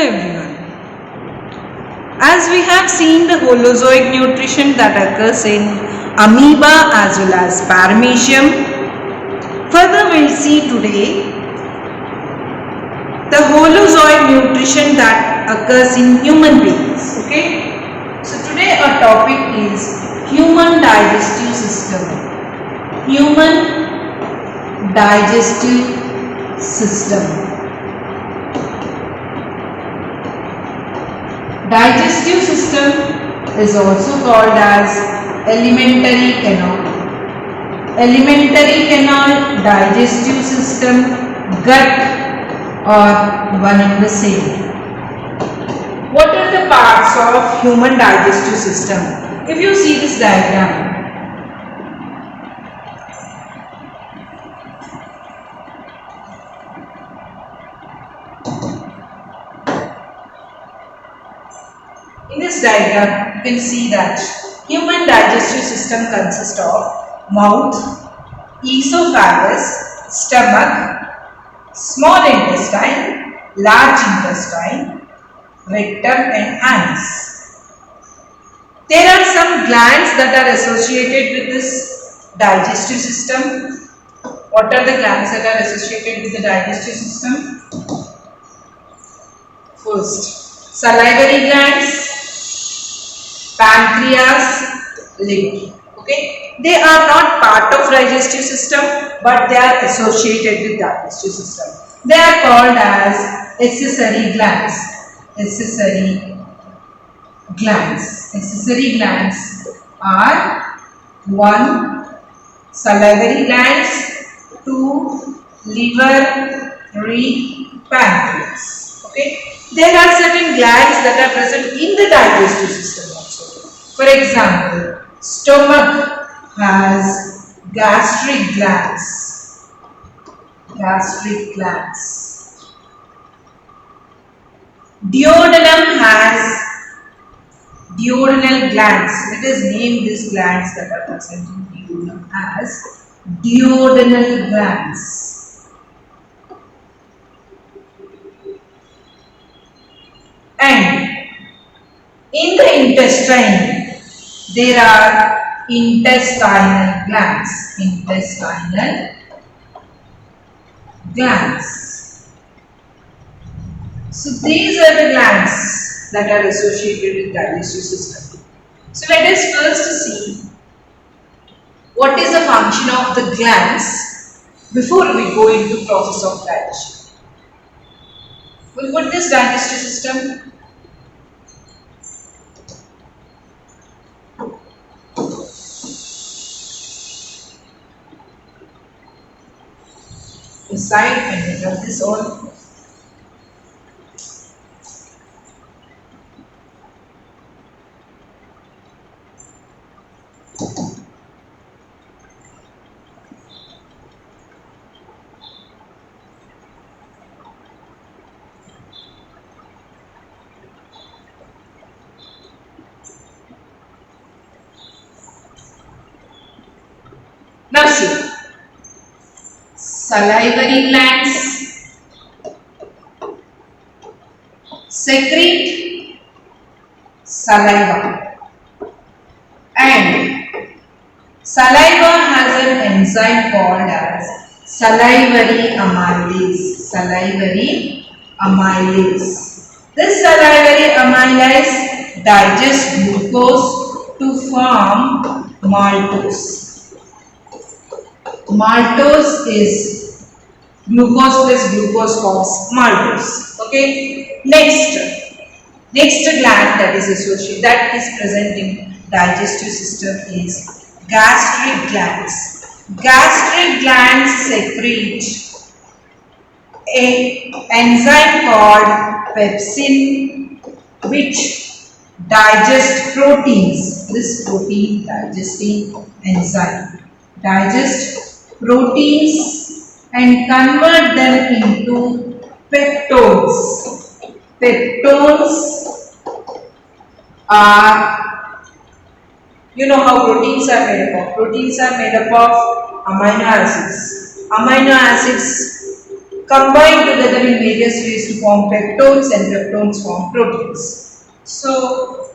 everyone. As we have seen the holozoic nutrition that occurs in amoeba as well as paramecium, further we'll see today the holozoic nutrition that occurs in human beings. Okay? So today our topic is human digestive system. Human digestive system. Digestive system is also called as alimentary canal. Alimentary canal, digestive system, gut are one and the same. What are the parts of human digestive system? If you see this diagram, in this diagram, you can see that human digestive system consists of mouth, esophagus, stomach, small intestine, large intestine, rectum and anus. There are some glands that are associated with this digestive system. What are the glands that are associated with the digestive system? First, salivary glands, pancreas, liver. Okay, they are not part of digestive system, but they are associated with digestive system. They are called as accessory glands. Accessory glands. Accessory glands are 1. Salivary glands, 2. Liver, 3. Pancreas. Okay, there are certain glands that are present in the digestive system also. For example, stomach has gastric glands. Gastric glands. Duodenum has duodenal glands. Let us name these glands that are present in duodenum as duodenal glands. And in the intestine, there are intestinal glands. Intestinal glands. So these are the glands that are associated with digestive system. So let us first see what is the function of the glands before we go into process of digestion. We'll put this digestive system aside and rub this on. Now see, salivary glands secrete saliva, and saliva has an enzyme called as salivary amylase. Salivary amylase. This salivary amylase digests glucose to form maltose. Maltose is glucose plus glucose forms maltose. Okay. Next gland that is associated, that is present in digestive system is gastric glands. Gastric glands secrete an enzyme called pepsin, which digests proteins. This protein digesting enzyme digests proteins and convert them into peptones. Peptones are, you know how proteins are made up of. Proteins are made up of amino acids. Amino acids combine together in various ways to form peptones, and peptones form proteins. So,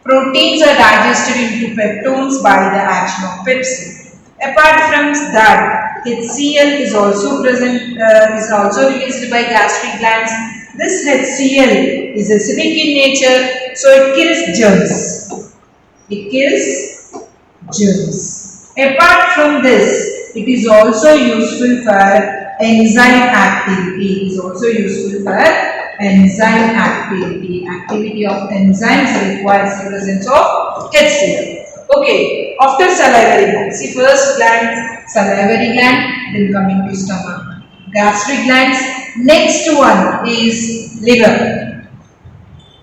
proteins are digested into peptones by the action of pepsin. Apart from that, HCl is also present, is also released by gastric glands. This HCl is acidic in nature, so it kills germs. It kills germs. Apart from this, it is also useful for enzyme activity. It is also useful for enzyme activity. Activity of enzymes requires the presence of HCl. Okay, after salivary gland, see first gland, salivary gland, then coming to stomach, gastric glands. Next one is liver.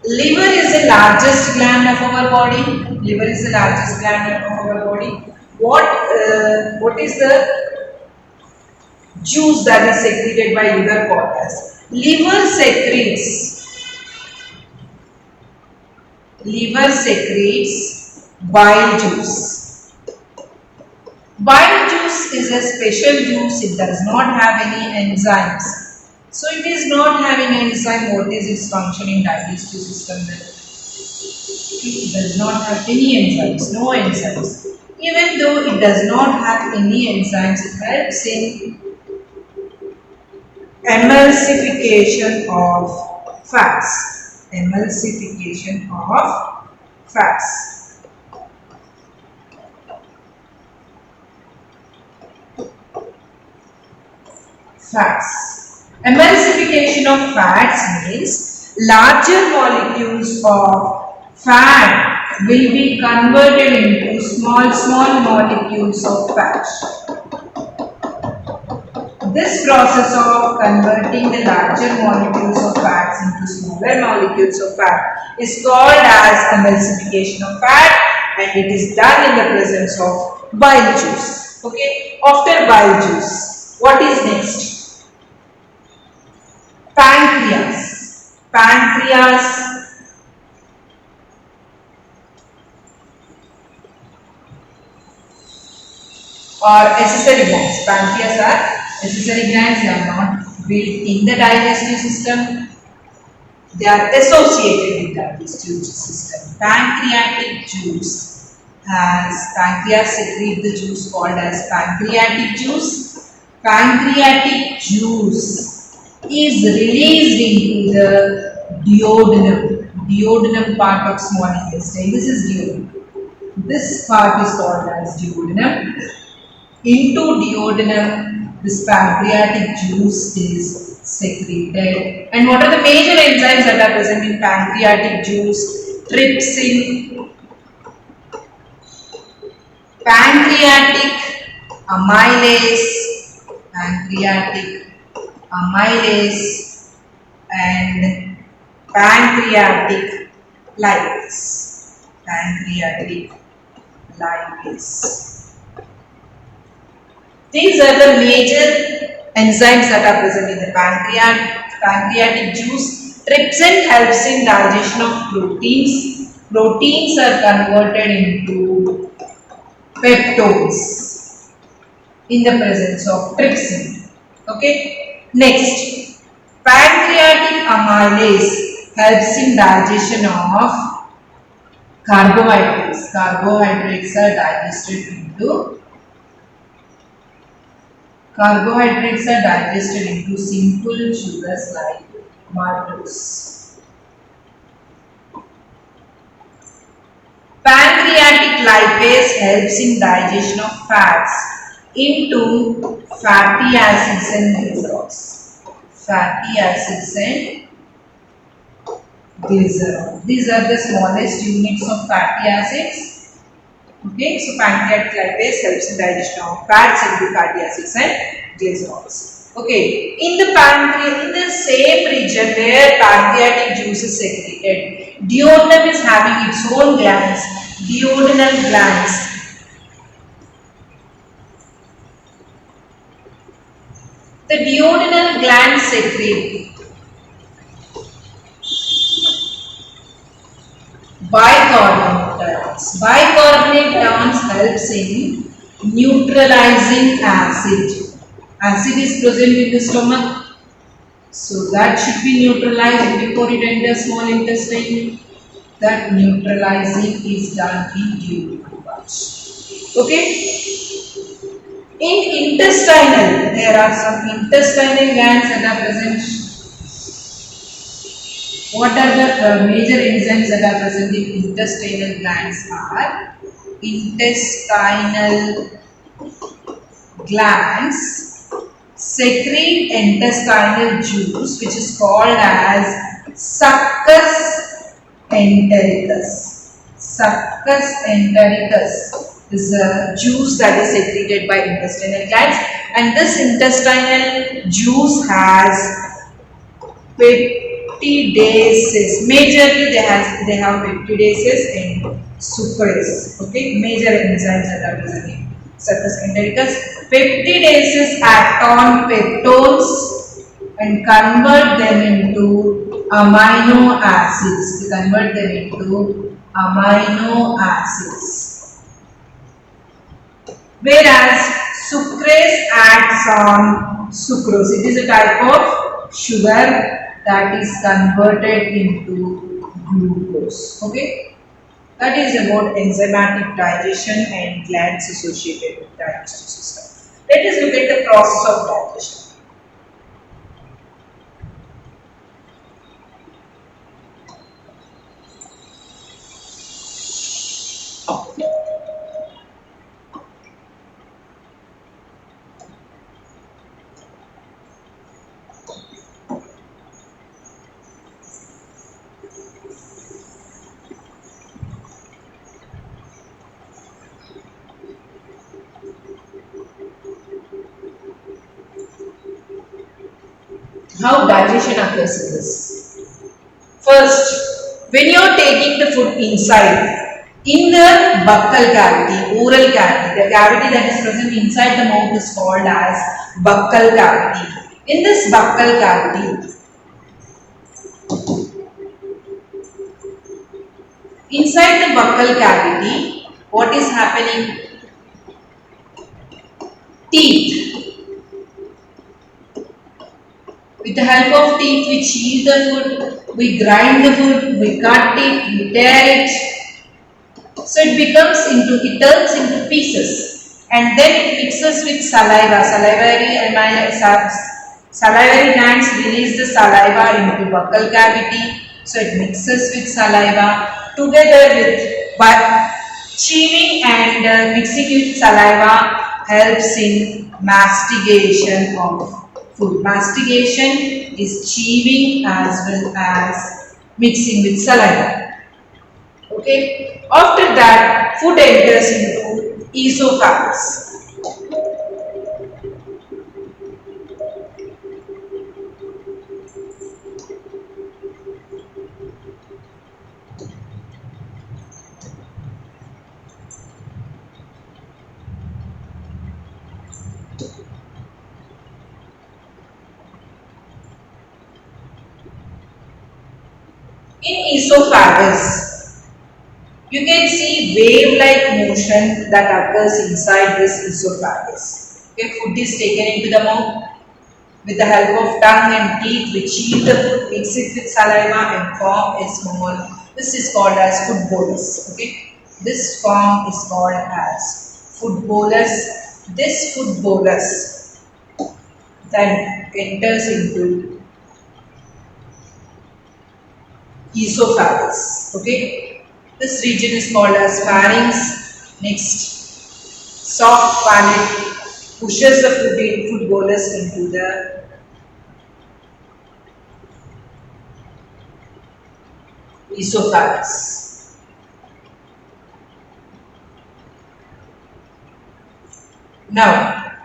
Liver is the largest gland of our body. Liver is the largest gland of our body. What is the juice that is secreted by liver called as? Liver secretes bile juice. Bile juice is a special juice. It does not have any enzymes. So it is not having enzyme. What is its function in digestive system then? It does not have any enzymes, no enzymes. Even though it does not have any enzymes, it helps in emulsification of fats. Emulsification of fats. Fats. Emulsification of fats means larger molecules of fat will be converted into small molecules of fat. This process of converting the larger molecules of fats into smaller molecules of fat is called as emulsification of fat, and it is done in the presence of bile juice. Okay, after bile juice, what is next? Pancreas. Pancreas or accessory glands. Pancreas are accessory glands. They are not built in the digestive system. They are associated with the digestive system. Pancreatic juice has pancreas secrete the juice called as pancreatic juice. Pancreatic juice is released into the duodenum. Duodenum part of small intestine. This is duodenum. This part is called as duodenum. Into duodenum, this pancreatic juice is secreted. And what are the major enzymes that are present in pancreatic juice? Trypsin, pancreatic amylase, and pancreatic lipase. Pancreatic lipase. These are the major enzymes that are present in the pancreatic juice. Trypsin helps in digestion of proteins. Proteins are converted into peptones in the presence of trypsin. Okay. Next, pancreatic amylase helps in digestion of carbohydrates. Carbohydrates are digested into simple sugars like maltose. Pancreatic lipase helps in digestion of fats into fatty acids and glycerols. Fatty acids and glycerol. These are the smallest units of fatty acids. Okay, so pancreatic lipase helps in digestion of fats into fatty acids and glycerols. Okay, in the same region where pancreatic juice is secreted, duodenum is having its own glands, duodenal glands. The duodenal glands secrete bicarbonate ions. Bicarbonate ions helps in neutralizing acid. Acid is present in the stomach. So that should be neutralized before it enters small intestine. That neutralizing is done in duodenal pouch. Okay. In intestinal, there are some intestinal glands that are present. What are the major enzymes that are present in intestinal glands are intestinal glands secrete intestinal juice which is called as succus entericus. Succus entericus is a juice that is secreted by intestinal glands, and this intestinal juice has peptidases. Majorly they have peptidases and sucrase. Okay, major enzymes that are present in Succus entericus. Peptidases act on peptones and convert them into amino acids. They convert them into amino acids. Whereas sucrase acts on sucrose. It is a type of sugar that is converted into glucose. Okay. That is about enzymatic digestion and glands associated with digestive system. Let us look at the process of digestion. How digestion occurs in this? First, when you are taking the food inside, in the buccal cavity, oral cavity, the cavity that is present inside the mouth is called as buccal cavity. In this buccal cavity, inside the buccal cavity, what is happening? Teeth. With the help of teeth, we chew the food, we grind the food, we cut it, we tear it. So it turns into pieces, and then it mixes with saliva. Salivary glands release the saliva into buccal cavity. So it mixes with saliva together with chewing and mixing with saliva helps in mastigation of food. Mastigation is chewing as well as mixing with saliva. Okay. After that, food enters into esophagus. In esophagus, you can see wave-like motion that occurs inside this esophagus. Okay, food is taken into the mouth with the help of tongue and teeth. We chew the food, mix it with saliva, and form a small. This is called as food bolus. Okay, this form is called as food bolus. This food bolus then enters into esophagus. Okay, this region is called as pharynx. Next, soft palate pushes the food bolus into the esophagus. Now,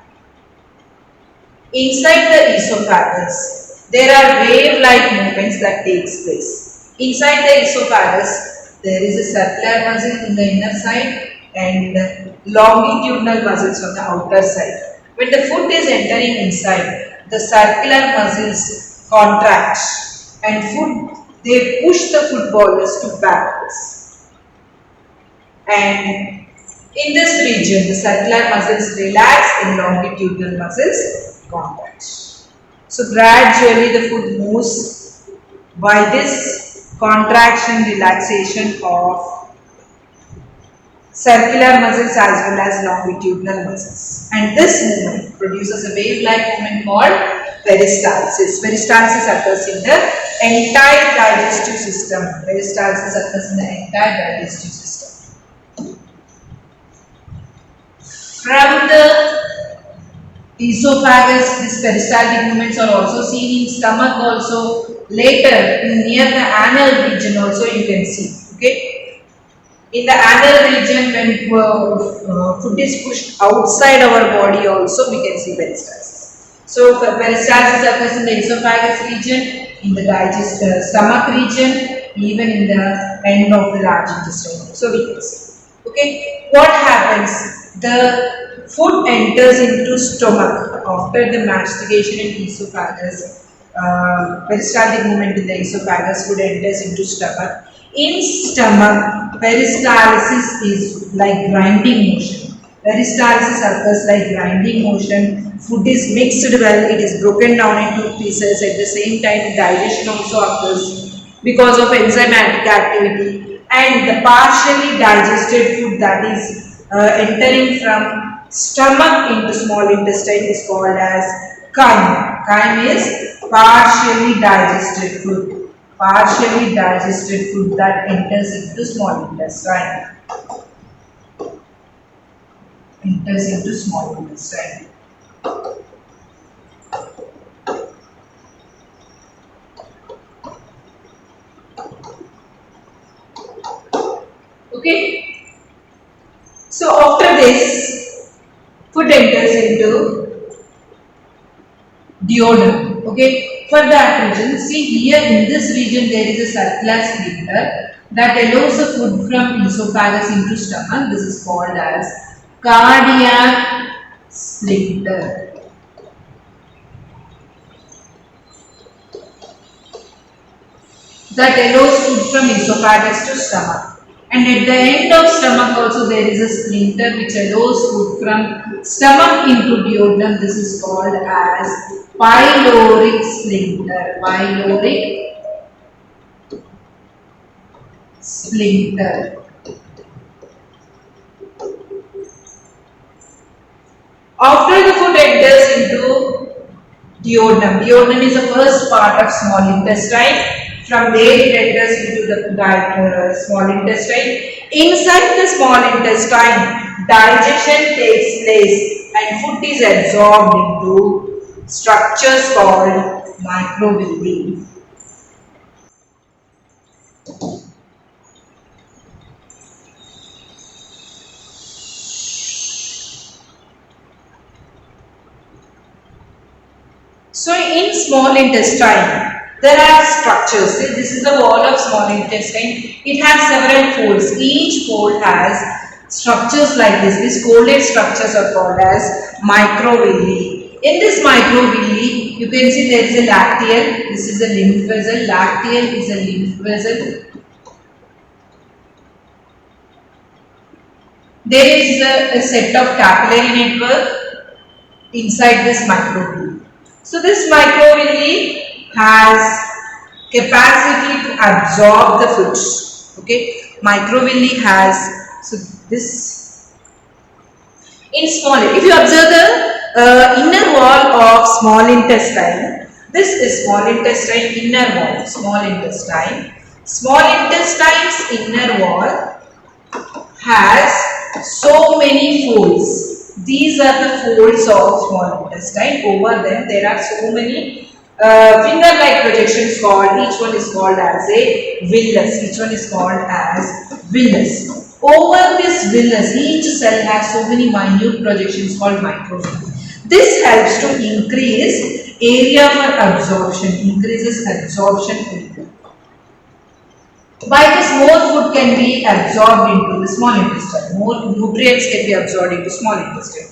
inside the esophagus, there are wave-like movements that takes place. Inside the esophagus, there is a circular muscle in the inner side and longitudinal muscles on the outer side. When the food is entering inside, the circular muscles contract and they push the food bolus to backwards. And in this region, the circular muscles relax and longitudinal muscles contract. So gradually the food moves by this contraction relaxation of circular muscles as well as longitudinal muscles. And this movement produces a wave-like movement called peristalsis. Peristalsis occurs in the entire digestive system. Peristalsis occurs in the entire digestive system. From the esophagus, these peristaltic movements are also seen in stomach also. Later, near the anal region also you can see. Okay. In the anal region, when food is pushed outside our body also, we can see peristalsis. So, peristalsis occurs in the esophagus region, in the stomach region, even in the end of the large intestine. So, we can see. Okay, what happens? The food enters into stomach after the mastication in esophagus. Peristaltic movement in the esophagus, food enters into stomach. In stomach, peristalsis is like grinding motion. Peristalsis occurs like grinding motion. Food is mixed well, it is broken down into pieces. At the same time, digestion also occurs because of enzymatic activity. And the partially digested food that is entering from stomach into small intestine is called as chyme. Chyme is partially digested food. Partially digested food that enters into small intestine. Enters into small intestine. Okay. So after this, food enters into duodenum. Okay. For that region, see here in this region there is a circular sphincter that allows the food from esophagus into stomach. This is called as cardiac sphincter. That allows food from esophagus to stomach. And at the end of stomach also there is a sphincter which allows food from stomach into duodenum. This is called as pyloric sphincter. Pyloric sphincter. After the food enters into duodenum. Duodenum is the first part of small intestine. From there it enters into the small intestine. Inside the small intestine, digestion takes place and food is absorbed into structures called microvilli. So in small intestine, there are structures. See, this is the wall of small intestine. It has several folds. Each fold has structures like this. These folded structures are called as microvilli. In this microvilli, you can see there is a lacteal. This is a lymph vessel. Lacteal is a lymph vessel. There is a set of capillary network inside this microvilli. So this microvilli has capacity to absorb the foods. Okay, microvilli has, so this in small, if you observe the inner wall of small intestine, this is small intestine inner wall, small intestine. Small intestine's inner wall has so many folds. These are the folds of small intestine. Over them there are so many finger-like projections called, each one is called as a villus. Each one is called as villus. Over this villus, each cell has so many minute projections called microvilli. This helps to increase area for absorption, increases absorption area. By this, more food can be absorbed into the small intestine. More nutrients can be absorbed into small intestine.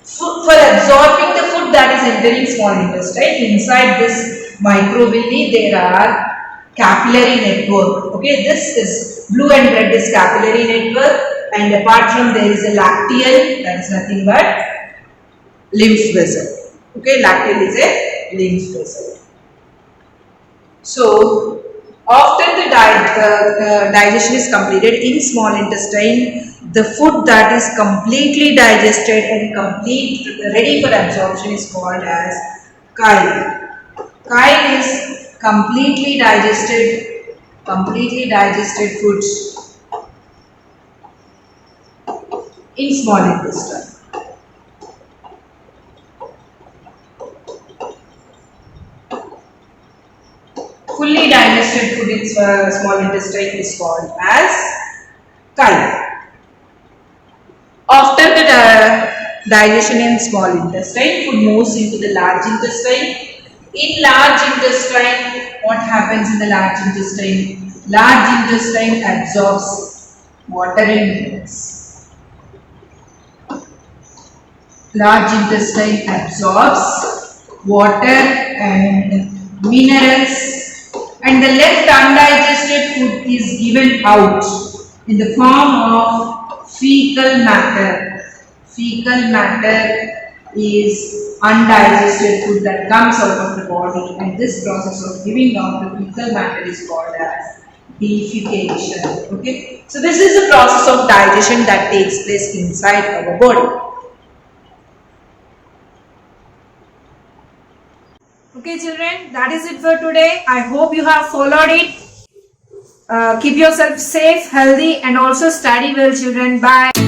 For absorbing the food that is entering small intestine, inside this microvilli there are capillary network. Okay, this is blue and red is capillary network, and apart from there is a lacteal, that is nothing but lymph vessel. Okay, lacteal is a lymph vessel. So, after the digestion is completed in small intestine, the food that is completely digested and ready for absorption is called as chyle. Chyle is completely digested foods in small intestine. Fully digested food in small intestine is called as chyle. After the digestion in small intestine, food moves into the large intestine. In large intestine, what happens in the large intestine? Large intestine absorbs water and minerals. Large intestine absorbs water and minerals, and the left undigested food is given out in the form of fecal matter. Fecal matter is undigested food that comes out of the body, and this process of giving out the fecal matter is called as defecation. Okay, so this is the process of digestion that takes place inside our body. Okay children, that is it for today. I hope you have followed it. Keep yourself safe, healthy and also study well children. Bye.